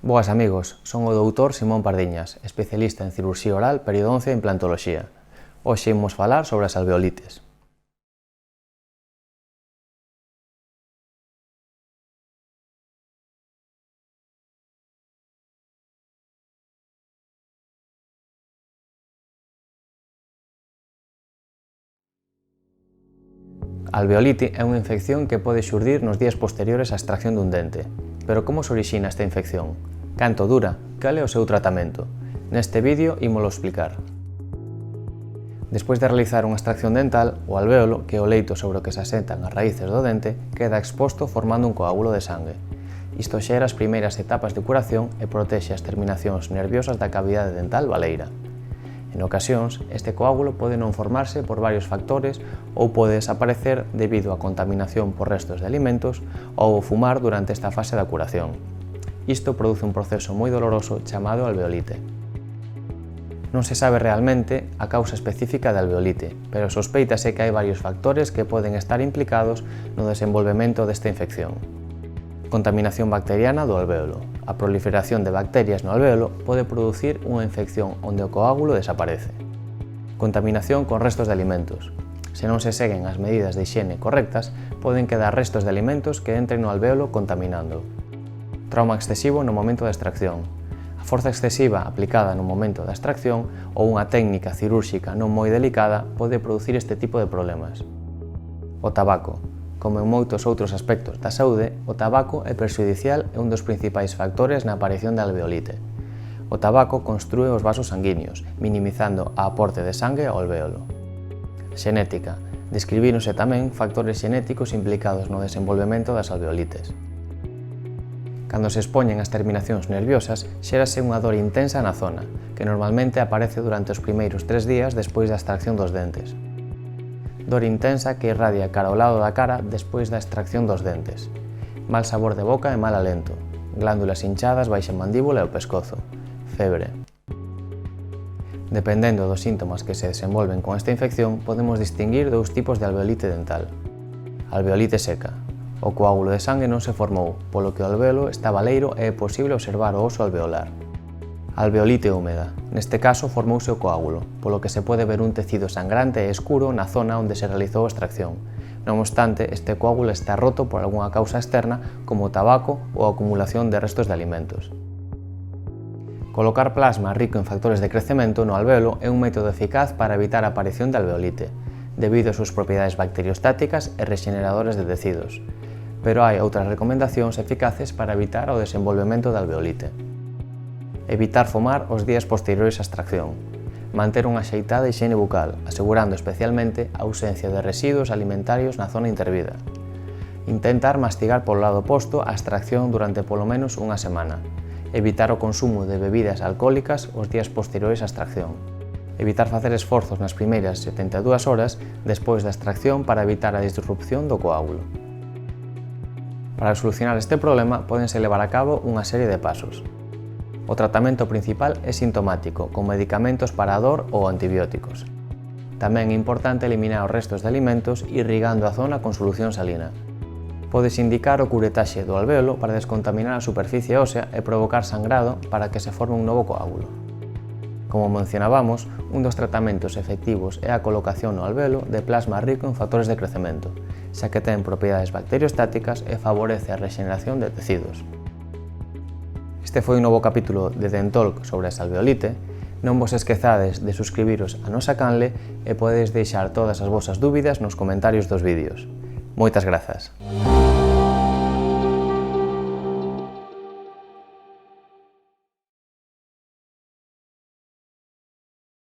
Boas amigos, son o doutor Simón Pardiñas, especialista en cirurxía oral, periodoncia e implantoloxía. Hoxe imos falar sobre as alveolites. A alveolite é unha infección que pode xurdir nos días posteriores á extracción dun dente. Pero como se orixina esta infección? Canto dura? Cal é o seu tratamento? Neste vídeo ímolo explicar. Despois de realizar unha extracción dental, o alvéolo, que é o leito sobre o que se asentan as raíces do dente, queda exposto formando un coágulo de sangue. Isto xera as primeiras etapas de curación e protexe as terminacións nerviosas da cavidade dental baleira. En ocasións, este coágulo pode non formarse por varios factores ou pode desaparecer debido á contaminación por restos de alimentos ou ao fumar durante esta fase da curación. Isto produce un proceso moi doloroso chamado alveolite. Non se sabe realmente a causa específica da alveolite, pero sospeítase que hai varios factores que poden estar implicados no desenvolvemento desta infección. Contaminación bacteriana do alvéolo. A proliferación de bacterias no alvéolo pode producir unha infección onde o coágulo desaparece. Contaminación con restos de alimentos. Se non se seguen as medidas de hixiene correctas, poden quedar restos de alimentos que entren no alvéolo contaminando. Trauma excesivo no momento da extracción. A forza excesiva aplicada no momento da extracción ou unha técnica cirúrxica non moi delicada pode producir este tipo de problemas. O tabaco. Como en moitos outros aspectos da saúde, o tabaco é perxudicial e un dos principais factores na aparición da alveolite. O tabaco constrúe os vasos sanguíneos, minimizando a aporte de sangue ao alvéolo. Xenética. Describíronse tamén factores xenéticos implicados no desenvolvemento das alveolites. Cando se expoñen as terminacións nerviosas, xérase unha dor intensa na zona, que normalmente aparece durante os primeiros 3 días despois da extracción dos dentes. Dor intensa que irradia cara ao lado da cara despois da extracción dos dentes. Mal sabor de boca e mal alento. Glándulas hinchadas baixa a mandíbula e o pescozo. Febre. Dependendo dos síntomas que se desenvolven con esta infección, podemos distinguir dous tipos de alveolite dental. Alveolite seca. O coágulo de sangue non se formou, polo que o alvéolo está baleiro e é posible observar o oso alveolar. Alveolite húmeda. Neste caso formouse o coágulo, polo que se pode ver un tecido sangrante e escuro na zona onde se realizou a extracción. Non obstante, este coágulo está roto por algunha causa externa como o tabaco ou a acumulación de restos de alimentos. Colocar plasma rico en factores de crecemento no alvéolo é un método eficaz para evitar a aparición de alveolite, debido ás súas propiedades bacteriostáticas e rexeneradoras de tecidos. Pero hai outras recomendacións eficaces para evitar o desenvolvemento da alveolite. Evitar fumar os días posteriores á extracción. Manter unha axeitada hixiene bucal, asegurando especialmente a ausencia de residuos alimentarios na zona intervida. Intentar mastigar polo lado oposto á extracción durante polo menos unha semana. Evitar o consumo de bebidas alcohólicas os días posteriores á extracción. Evitar facer esforzos nas primeiras 72 horas despois da extracción para evitar a disrupción do coágulo. Para solucionar este problema, pódense levar a cabo unha serie de pasos. O tratamento principal é sintomático, con medicamentos para a dor ou antibióticos. Tamén é importante eliminar os restos de alimentos irrigando a zona con solución salina. Podes indicar o curetaxe do alvéolo para descontaminar a superficie ósea e provocar sangrado para que se forme un novo coágulo. Como mencionábamos, un dos tratamentos efectivos é a colocación no alvéolo de plasma rico en factores de crecemento, xa que ten propiedades bacteriostáticas e favorece a rexeneración de tecidos. Este foi un novo capítulo de Dentalk sobre a alveolite. Non vos esquezades de suscribiros a nosa canle e podedes deixar todas as vosas dúbidas nos comentarios dos vídeos. Moitas grazas!